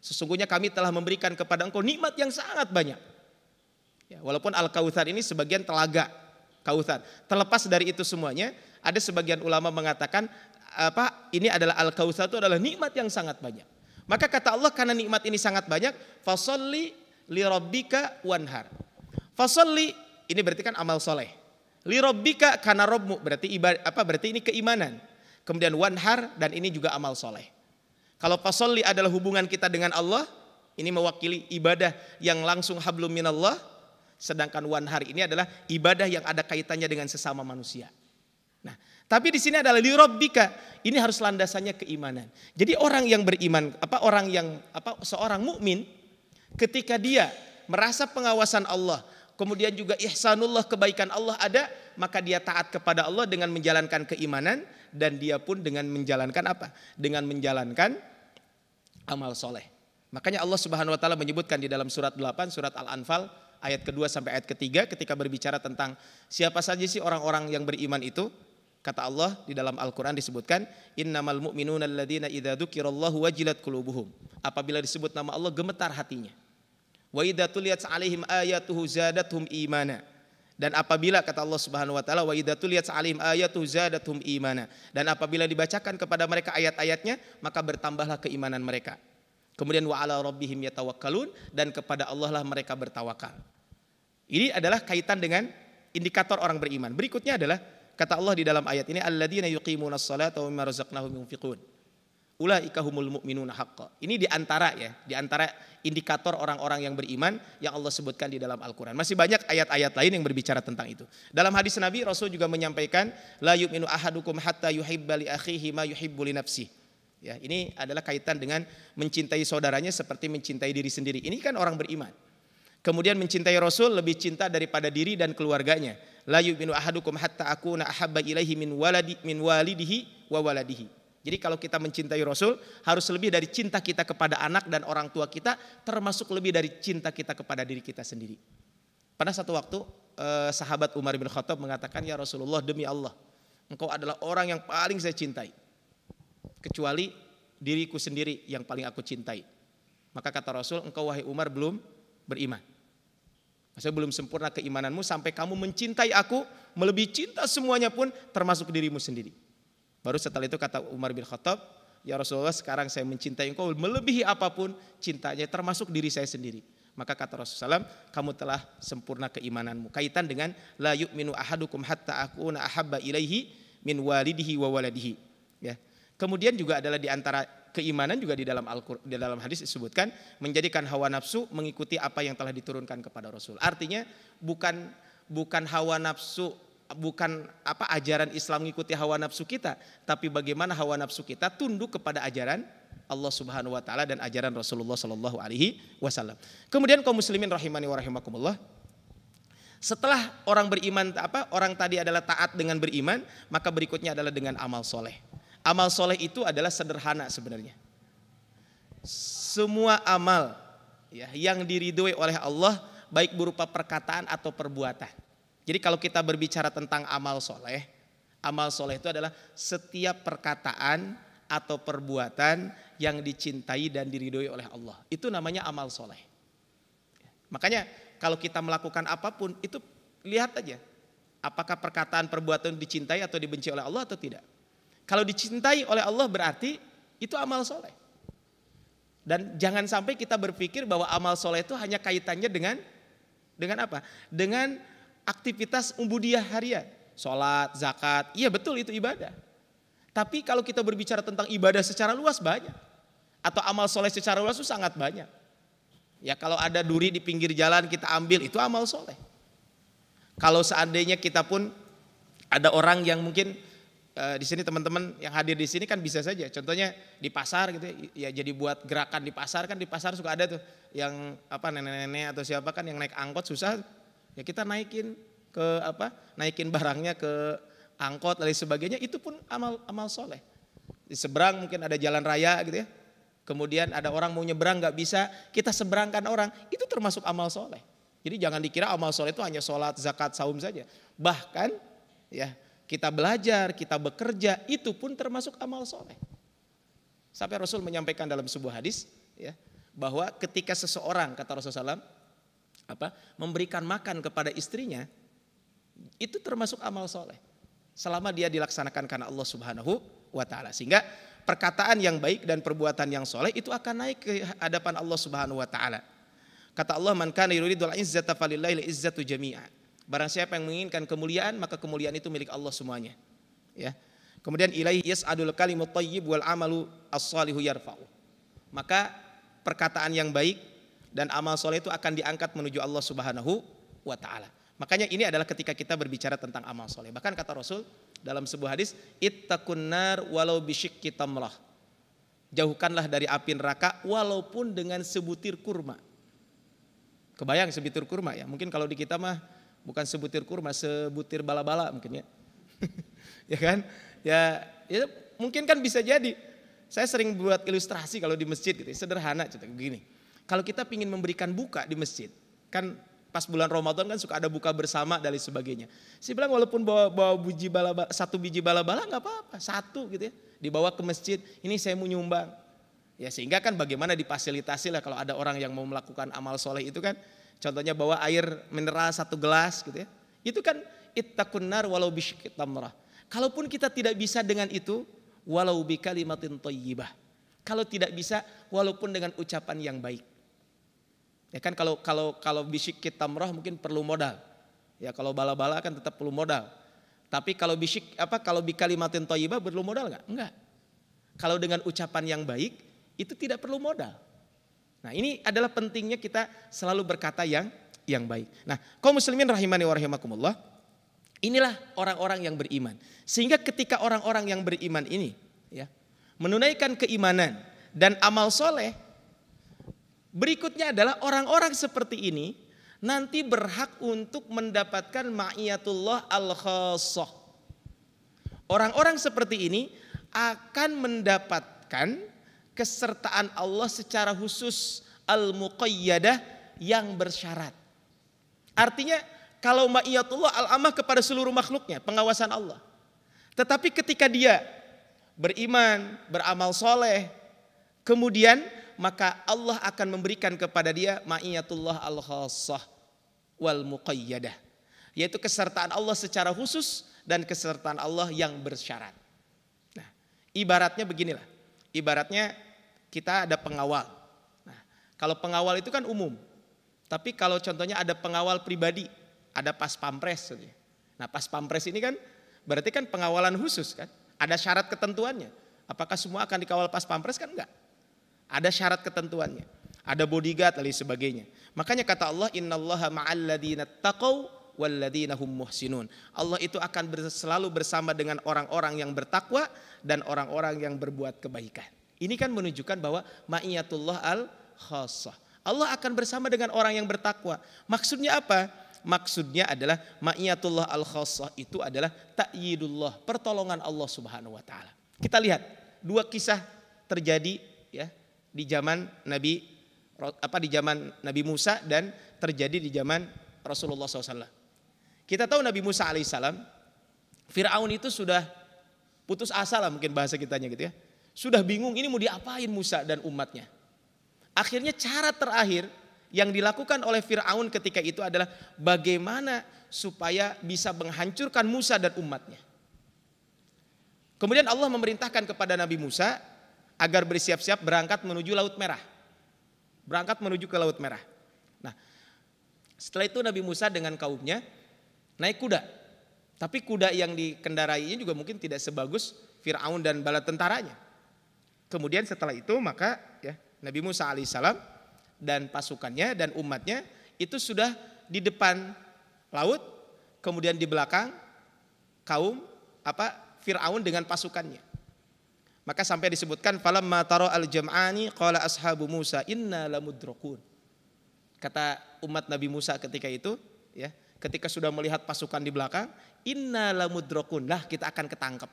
Speaker 1: Sesungguhnya kami telah memberikan kepada engkau nikmat yang sangat banyak. Ya, walaupun Al-Kautsar ini sebagian telaga Kautsar. Terlepas dari itu semuanya, ada sebagian ulama mengatakan ini adalah Al-Kautsar itu adalah nikmat yang sangat banyak. Maka kata Allah, karena nikmat ini sangat banyak, fasholli li rabbika wanhar. Fasholli ini berarti kan amal soleh. Li rabbika karena Rabbmu berarti berarti ini keimanan. Kemudian wanhar, dan ini juga amal soleh. Kalau fasholli adalah hubungan kita dengan Allah, ini mewakili ibadah yang langsung hablum minallah. Sedangkan wanhar ini adalah ibadah yang ada kaitannya dengan sesama manusia. Nah, tapi di sini adalah li rabbika, ini harus landasannya keimanan. Jadi orang yang beriman, seorang mukmin, ketika dia merasa pengawasan Allah, kemudian juga ihsanullah, kebaikan Allah ada, maka dia taat kepada Allah dengan menjalankan keimanan, dan dia pun dengan menjalankan dengan menjalankan amal soleh. Makanya Allah Subhanahu wa taala menyebutkan di dalam surat 8, surat Al-Anfal ayat kedua sampai ayat ketiga, ketika berbicara tentang siapa saja sih orang-orang yang beriman itu. Kata Allah di dalam Al-Quran disebutkan, innamal mu'minuna alladzina idza dzukirallahu wajilat qulubuhum. Apabila disebut nama Allah gemetar hatinya. Wa idza tuliyat 'alaihim ayatuhu zadatuhum imana. Dan apabila kata Allah Subhanahu wa taala, wa idza tuliyat 'alaihim ayatuhu zadatuhum imana. Dan apabila dibacakan kepada mereka ayat-ayatnya, maka bertambahlah keimanan mereka. Kemudian wa 'ala rabbihim yatawakkalun, dan kepada Allah lah mereka bertawakal. Ini adalah kaitan dengan indikator orang beriman. Berikutnya adalah kata Allah di dalam ayat ini, alladzina yuqimunas salata wa mimma razaqnahum yunfiqun. Ulaika humul mu'minuna haqqan. Ini di antara indikator orang-orang yang beriman yang Allah sebutkan di dalam Al-Qur'an. Masih banyak ayat-ayat lain yang berbicara tentang itu. Dalam hadis Nabi, Rasul juga menyampaikan, la yu'minu ahadukum hatta yuhibba li akhihi ma yuhibbu li nafsihi. Ya, ini adalah kaitan dengan mencintai saudaranya seperti mencintai diri sendiri. Ini kan orang beriman. Kemudian mencintai Rasul lebih cinta daripada diri dan keluarganya. La yu'minu ahadukum hatta akuna ahabba ilaihi min walidihi wa waladihi. Jadi kalau kita mencintai Rasul harus lebih dari cinta kita kepada anak dan orang tua kita, termasuk lebih dari cinta kita kepada diri kita sendiri. Pada satu waktu sahabat Umar bin Khattab mengatakan, ya Rasulullah, demi Allah, engkau adalah orang yang paling saya cintai, kecuali diriku sendiri yang paling aku cintai. Maka kata Rasul, engkau wahai Umar belum beriman. Maksudnya belum sempurna keimananmu sampai kamu mencintai aku melebihi cinta semuanya pun termasuk dirimu sendiri. Baru setelah itu kata Umar bin Khattab, ya Rasulullah, sekarang saya mencintai engkau melebihi apapun cintanya termasuk diri saya sendiri. Maka kata Rasulullah SAW, kamu telah sempurna keimananmu. Kaitan dengan la yu'minu ahadukum hatta akuna ahabba ilaihi min walidihi wa waladihi. Ya. Kemudian juga adalah di antara keimanan juga di dalam hadis disebutkan menjadikan hawa nafsu mengikuti apa yang telah diturunkan kepada Rasul. Artinya bukan hawa nafsu, bukan ajaran Islam mengikuti hawa nafsu kita, tapi bagaimana hawa nafsu kita tunduk kepada ajaran Allah Subhanahu wa taala dan ajaran Rasulullah sallallahu alaihi wasallam. Kemudian kaum muslimin rahimani wa rahimakumullah, setelah orang beriman orang tadi adalah taat dengan beriman, maka berikutnya adalah dengan amal soleh. Amal soleh itu adalah sederhana sebenarnya. Semua amal yang diridhoi oleh Allah, baik berupa perkataan atau perbuatan. Jadi kalau kita berbicara tentang amal soleh itu adalah setiap perkataan atau perbuatan yang dicintai dan diridhoi oleh Allah. Itu namanya amal soleh. Makanya kalau kita melakukan apapun itu lihat aja, apakah perkataan perbuatan dicintai atau dibenci oleh Allah atau tidak. Kalau dicintai oleh Allah berarti itu amal soleh. Dan jangan sampai kita berpikir bahwa amal soleh itu hanya kaitannya dengan apa? Dengan aktivitas ubudiyah harian, sholat, zakat. Iya betul, itu ibadah. Tapi kalau kita berbicara tentang ibadah secara luas banyak, atau amal soleh secara luas itu sangat banyak. Ya kalau ada duri di pinggir jalan kita ambil, itu amal soleh. Kalau seandainya kita pun ada orang yang mungkin di sini teman-teman yang hadir di sini kan bisa saja, contohnya di pasar gitu ya, jadi buat gerakan di pasar suka ada tuh yang nenek-nenek atau siapa kan yang naik angkot susah, ya kita naikin barangnya ke angkot dan sebagainya, itu pun amal soleh. Di seberang mungkin ada jalan raya gitu ya, Kemudian ada orang mau nyebrang nggak bisa, kita seberangkan orang, itu termasuk amal soleh. Jadi jangan dikira amal soleh itu hanya sholat, zakat, saum saja. Bahkan ya kita belajar, kita bekerja, itu pun termasuk amal soleh. Sampai Rasul menyampaikan dalam sebuah hadis ya, bahwa ketika seseorang, kata Rasulullah SAW, memberikan makan kepada istrinya, itu termasuk amal soleh. Selama dia dilaksanakan karena Allah Subhanahu wa Ta'ala. Sehingga perkataan yang baik dan perbuatan yang soleh itu akan naik ke hadapan Allah Subhanahu wa Ta'ala. Kata Allah, man kana yuridul izzata falillahil izzatu jami'a. Barang siapa yang menginginkan kemuliaan, maka kemuliaan itu milik Allah semuanya. Ya. Kemudian ilaihi yas'adul kalimut thayyib wal amalu as-shalihu yarfa'u. Maka perkataan yang baik dan amal soleh itu akan diangkat menuju Allah Subhanahu wa Ta'ala. Makanya ini adalah ketika kita berbicara tentang amal soleh. Bahkan kata Rasul dalam sebuah hadis, ittaqun nar walau bisyikki tamrah. Jauhkanlah dari api neraka walaupun dengan sebutir kurma. Kebayang sebutir kurma ya? Mungkin kalau di kita mah bukan sebutir kurma, sebutir bala-bala mungkin ya. Ya kan? Ya mungkin kan bisa jadi. Saya sering buat ilustrasi kalau di masjid gitu, sederhana cerita begini. Kalau kita ingin memberikan buka di masjid, kan pas bulan Ramadan kan suka ada buka bersama dan lain sebagainya. Saya bilang walaupun bawa biji bala-bala, satu biji bala-bala nggak apa-apa, satu gitu ya, dibawa ke masjid. Ini saya mau nyumbang. Ya sehingga kan bagaimana difasilitasi lah kalau ada orang yang mau melakukan amal soleh itu kan, contohnya bawa air mineral 1 gelas gitu ya. Itu kan ittaqun nar walau bisyikki tamrah. Kalaupun kita tidak bisa dengan itu, walau bikalimatin thayyibah. Kalau tidak bisa, walaupun dengan ucapan yang baik. Ya kan kalau bisyikki tamrah mungkin perlu modal. Ya kalau bala-bala kan tetap perlu modal. Tapi kalau kalau bikalimatin thayyibah perlu modal enggak? Enggak. Kalau dengan ucapan yang baik itu tidak perlu modal. Nah, ini adalah pentingnya kita selalu berkata yang baik. Nah, kaum muslimin rahimani wa rahimakumullah, inilah orang-orang yang beriman. Sehingga ketika orang-orang yang beriman ini ya, menunaikan keimanan dan amal soleh, berikutnya adalah orang-orang seperti ini nanti berhak untuk mendapatkan ma'iyatullah al-khassah. Orang-orang seperti ini akan mendapatkan kesertaan Allah secara khusus al-muqayyadah yang bersyarat. Artinya kalau ma'iyatullah al-amah kepada seluruh makhluknya, pengawasan Allah. Tetapi ketika dia beriman, beramal soleh, kemudian maka Allah akan memberikan kepada dia ma'iyatullah al-khassah wal muqayyadah, yaitu kesertaan Allah secara khusus dan kesertaan Allah yang bersyarat. Nah, ibaratnya beginilah. Ibaratnya kita ada pengawal. Nah, kalau pengawal itu kan umum. Tapi kalau contohnya ada pengawal pribadi, ada pas pampres. Nah, pas pampres ini kan berarti kan pengawalan khusus kan. Ada syarat ketentuannya. Apakah semua akan dikawal pas pampres kan enggak? Ada syarat ketentuannya. Ada bodyguard dan sebagainya. Makanya kata Allah, innallaha ma'al ladzina taqaw wal ladzina hum muhsinun. Allah itu akan selalu bersama dengan orang-orang yang bertakwa dan orang-orang yang berbuat kebaikan. Ini kan menunjukkan bahwa ma'iyatullah al-khassah. Allah akan bersama dengan orang yang bertakwa. Maksudnya apa? Maksudnya adalah ma'iyatullah al-khassah itu adalah ta'yidullah, pertolongan Allah Subhanahu wa taala. Kita lihat dua kisah terjadi ya di zaman Nabi Musa dan terjadi di zaman Rasulullah SAW. Kita tahu Nabi Musa alaihissalam, Fir'aun itu sudah putus asa lah mungkin bahasa kitanya gitu ya. Sudah bingung ini mau diapain Musa dan umatnya. Akhirnya cara terakhir yang dilakukan oleh Fir'aun ketika itu adalah bagaimana supaya bisa menghancurkan Musa dan umatnya. Kemudian Allah memerintahkan kepada Nabi Musa agar bersiap-siap berangkat menuju Laut Merah. Berangkat menuju ke Laut Merah. Nah, setelah itu Nabi Musa dengan kaumnya naik kuda. Tapi kuda yang dikendarainya juga mungkin tidak sebagus Fir'aun dan bala tentaranya. Kemudian setelah itu maka ya Nabi Musa alaihissalam dan pasukannya dan umatnya itu sudah di depan laut, kemudian di belakang kaum Fir'aun dengan pasukannya. Maka sampai disebutkan falamma tara al-jam'ani qala ashabu Musa inna lamudrakun. Kata umat Nabi Musa ketika itu ya, ketika sudah melihat pasukan di belakang, inna lamudrakun, lah kita akan ketangkep.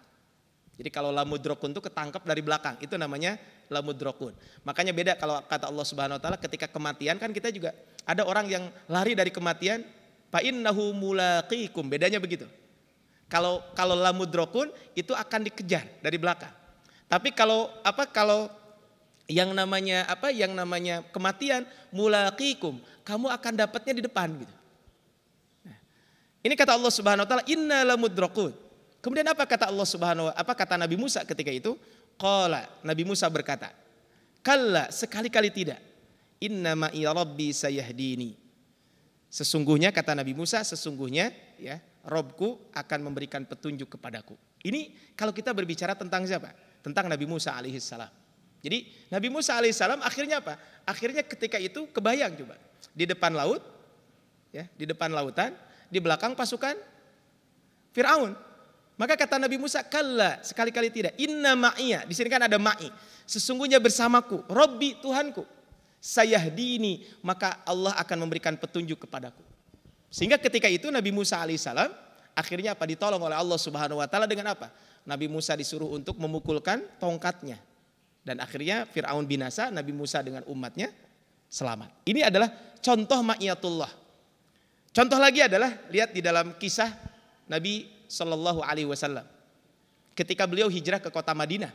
Speaker 1: Jadi kalau lamudrokun itu ketangkap dari belakang, itu namanya lamudrokun. Makanya beda kalau kata Allah Subhanahu wa taala ketika kematian, kan kita juga ada orang yang lari dari kematian, fa innahu mulaqikum. Bedanya begitu. Kalau lamudrokun itu akan dikejar dari belakang. Tapi kalau yang namanya kematian, mulaqikum, kamu akan dapatnya di depan gitu. Nah, ini kata Allah Subhanahu wa taala, inna lamudrakun. Kemudian apa kata Allah Subhanahu wa kata Nabi Musa ketika itu? Qala, Nabi Musa berkata, kalla, sekali-kali tidak. Inna ma'i rabbi sayahdini. Sesungguhnya kata Nabi Musa, sesungguhnya ya, Robku akan memberikan petunjuk kepadaku. Ini kalau kita berbicara tentang siapa? Tentang Nabi Musa alaihissalam. Jadi Nabi Musa alaihissalam akhirnya apa? Akhirnya ketika itu kebayang coba. Di depan laut, ya, di depan lautan, di belakang pasukan Fir'aun. Maka kata Nabi Musa, kalla, sekali-kali tidak. Inna ma'iyya, di sini kan ada ma'i. Sesungguhnya bersamaku, Rabbi, Tuhanku. Sayahdini, maka Allah akan memberikan petunjuk kepadaku. Sehingga ketika itu Nabi Musa alaihissalam akhirnya apa? Ditolong oleh Allah Subhanahu wa taala dengan apa? Nabi Musa disuruh untuk memukulkan tongkatnya. Dan akhirnya Fir'aun binasa, Nabi Musa dengan umatnya selamat. Ini adalah contoh ma'iyatullah. Contoh lagi adalah lihat di dalam kisah Nabi Shallallahu Alaihi Wasallam. Ketika beliau hijrah ke kota Madinah,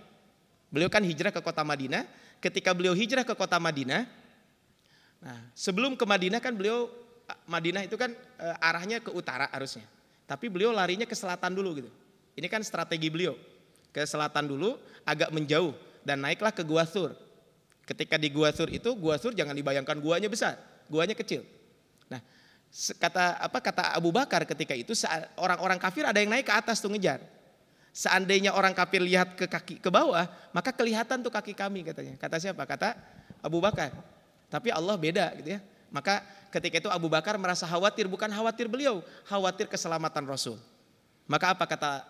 Speaker 1: beliau kan hijrah ke kota Madinah. Ketika beliau hijrah ke kota Madinah, nah sebelum ke Madinah kan beliau, Madinah itu kan arahnya ke utara harusnya. Tapi beliau larinya ke selatan dulu gitu. Ini kan strategi beliau. Ke selatan dulu, agak menjauh. Dan naiklah ke Gua Thur. Ketika di Gua Thur itu, Gua Thur jangan dibayangkan guanya besar, guanya kecil. Nah, kata Abu Bakar ketika itu, orang-orang kafir ada yang naik ke atas tuh ngejar. Seandainya orang kafir lihat ke bawah, maka kelihatan tuh kaki kami katanya. Kata siapa? Kata Abu Bakar. Tapi Allah beda gitu ya. Maka ketika itu Abu Bakar merasa khawatir, bukan khawatir beliau, khawatir keselamatan Rasul. Maka apa kata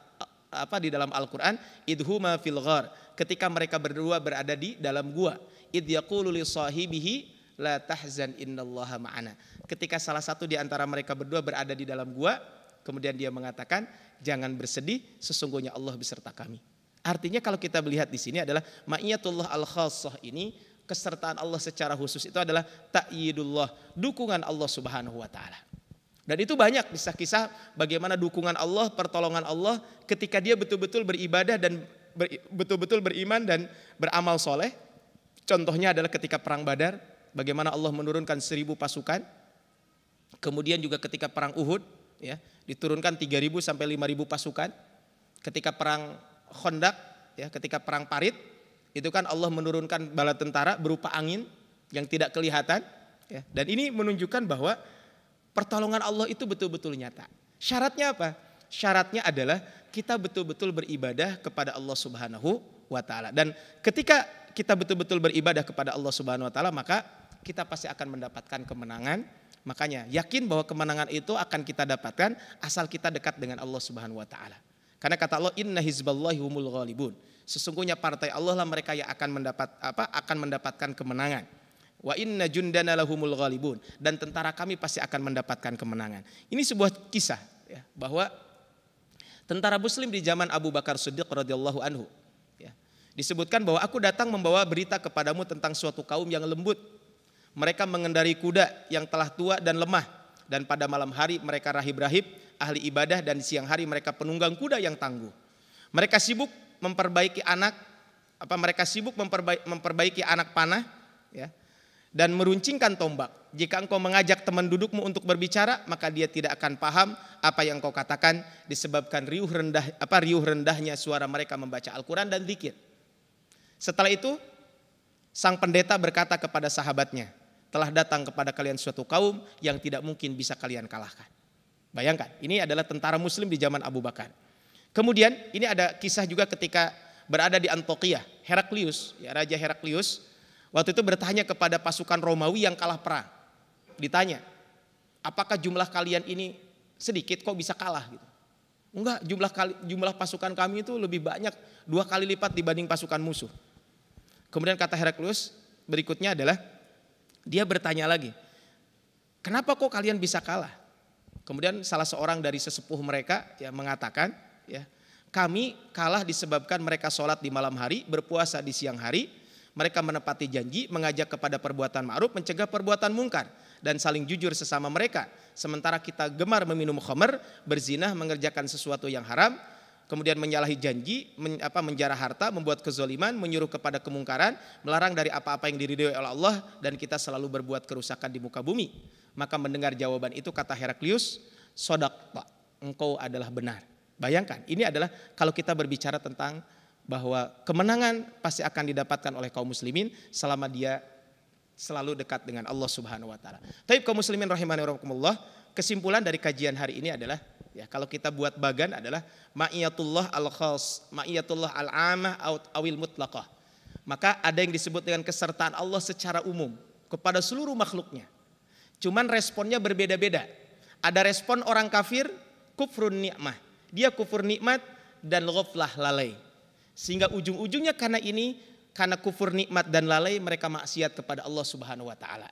Speaker 1: di dalam Al-Qur'an? Idhuma fil ghar. Ketika mereka berdua berada di dalam gua, idh yaqulu li sahibihi la tahzan innallaha ma'ana. Ketika salah satu di antara mereka berdua berada di dalam gua, kemudian dia mengatakan, jangan bersedih, sesungguhnya Allah beserta kami. Artinya kalau kita melihat di sini adalah ma'iyatullah al-khassah ini, kesertaan Allah secara khusus itu adalah ta'yidullah, dukungan Allah Subhanahu wa taala. Dan itu banyak kisah-kisah bagaimana dukungan Allah, pertolongan Allah ketika dia betul-betul beribadah dan betul-betul beriman dan beramal soleh. Contohnya adalah ketika perang Badar, bagaimana Allah menurunkan 1000 pasukan. Kemudian juga ketika perang Uhud, ya, diturunkan 3.000 sampai 5.000 pasukan. Ketika perang Khandaq, ya, ketika perang Parit, itu kan Allah menurunkan bala tentara berupa angin yang tidak kelihatan, ya. Dan ini menunjukkan bahwa pertolongan Allah itu betul-betul nyata. Syaratnya apa? Syaratnya adalah kita betul-betul beribadah kepada Allah Subhanahu wa taala. Dan ketika kita betul-betul beribadah kepada Allah Subhanahu wa taala, maka kita pasti akan mendapatkan kemenangan. Makanya yakin bahwa kemenangan itu akan kita dapatkan asal kita dekat dengan Allah Subhanahu wa taala. Karena kata Allah, inna hizballahi humul ghalibun. Sesungguhnya partai Allah lah mereka yang akan mendapatkan kemenangan. Wa inna jundana lahumul ghalibun, dan tentara kami pasti akan mendapatkan kemenangan. Ini sebuah kisah, ya, bahwa tentara muslim di zaman Abu Bakar Siddiq radhiyallahu anhu, ya, disebutkan bahwa aku datang membawa berita kepadamu tentang suatu kaum yang lembut. Mereka mengendarai kuda yang telah tua dan lemah, dan pada malam hari mereka rahib-rahib, ahli ibadah, dan di siang hari mereka penunggang kuda yang tangguh. Mereka sibuk memperbaiki memperbaiki anak panah, ya, dan meruncingkan tombak. Jika engkau mengajak teman dudukmu untuk berbicara, maka dia tidak akan paham apa yang kau katakan, disebabkan riuh rendahnya suara mereka membaca Al-Quran dan zikir. Setelah itu, sang pendeta berkata kepada sahabatnya, telah datang kepada kalian suatu kaum yang tidak mungkin bisa kalian kalahkan. Bayangkan, ini adalah tentara muslim di zaman Abu Bakar. Kemudian ini ada kisah juga ketika berada di Antioquia, Heraklius, ya, Raja Heraklius, waktu itu bertanya kepada pasukan Romawi yang kalah perang. Ditanya, apakah jumlah kalian ini sedikit kok bisa kalah gitu? Enggak, jumlah pasukan kami itu lebih banyak, 2 kali lipat dibanding pasukan musuh. Kemudian kata Heraklius berikutnya adalah, dia bertanya lagi, kenapa kok kalian bisa kalah? Kemudian salah seorang dari sesepuh mereka, ya, mengatakan, ya, kami kalah disebabkan mereka sholat di malam hari, berpuasa di siang hari. Mereka menepati janji, mengajak kepada perbuatan ma'ruf, mencegah perbuatan mungkar, dan saling jujur sesama mereka. Sementara kita gemar meminum khamr, berzinah, mengerjakan sesuatu yang haram, kemudian menyalahi janji, menjarah harta, membuat kezoliman, menyuruh kepada kemungkaran, melarang dari apa-apa yang diridhoi oleh Allah, dan kita selalu berbuat kerusakan di muka bumi. Maka mendengar jawaban itu kata Heraklius, sodaqta, engkau adalah benar. Bayangkan, ini adalah kalau kita berbicara tentang bahwa kemenangan pasti akan didapatkan oleh kaum muslimin selama dia selalu dekat dengan Allah Subhanahu wa taala. Tapi kaum muslimin rahimani wa rahimakumullah, kesimpulan dari kajian hari ini adalah ya kalau kita buat bagan adalah ma'iyatullah al-khas, ma'iyatullah al-amah awil mutlaqah. Maka ada yang disebut dengan kesertaan Allah secara umum kepada seluruh makhluknya. Cuman responnya berbeda-beda. Ada respon orang kafir kufrun nikmah. Dia kufur nikmat dan ghaflah lalai. Sehingga ujung-ujungnya karena kufur nikmat dan lalai mereka maksiat kepada Allah Subhanahu wa taala.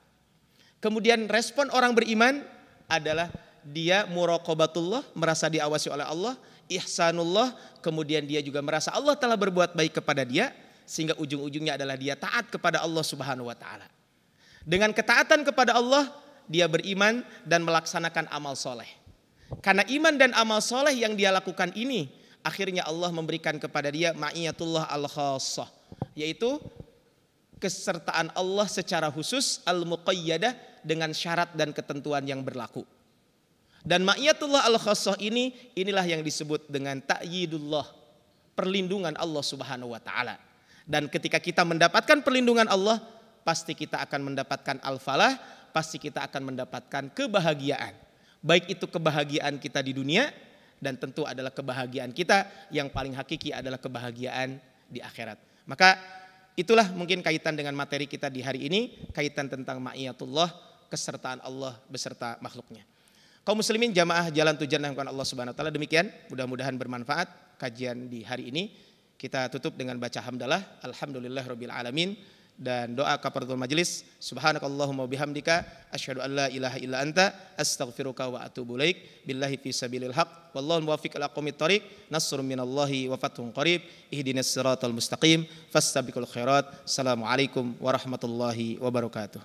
Speaker 1: Kemudian respon orang beriman adalah dia muraqabatullah, merasa diawasi oleh Allah, ihsanullah, kemudian dia juga merasa Allah telah berbuat baik kepada dia, sehingga ujung-ujungnya adalah dia taat kepada Allah Subhanahu wa taala. Dengan ketaatan kepada Allah, dia beriman dan melaksanakan amal soleh. Karena iman dan amal soleh yang dia lakukan ini, akhirnya Allah memberikan kepada dia ma'iyatullah al-khassah, yaitu kesertaan Allah secara khusus al-muqayyadah dengan syarat dan ketentuan yang berlaku. Dan ma'iyatullah al-khassah inilah yang disebut dengan ta'yidullah, perlindungan Allah Subhanahu wa taala. Dan ketika kita mendapatkan perlindungan Allah, pasti kita akan mendapatkan al-falah, pasti kita akan mendapatkan kebahagiaan. Baik itu kebahagiaan kita di dunia, dan tentu adalah kebahagiaan kita yang paling hakiki adalah kebahagiaan di akhirat. Maka itulah mungkin kaitan dengan materi kita di hari ini, kaitan tentang ma'iyatullah, kesertaan Allah beserta makhluknya. Kaum muslimin jamaah Jalan Tujuan yang Allah Subhanahu wa taala, demikian mudah-mudahan bermanfaat kajian di hari ini. Kita tutup dengan baca hamdalah, alhamdulillahirabbil alamin, dan doa kafaratul majelis. Subhanakallahumma bihamdika asyhadu an la ilaha illa anta astaghfiruka wa atubu ilaik. Billahi fi sabilil haq wallahu muwaffiq ila aqwamit thoriq. Nasrun minallahi wa fathun qarib. Ihdinas siratal mustaqim. Fastabiqul khairat. Assalamualaikum warahmatullahi wabarakatuh.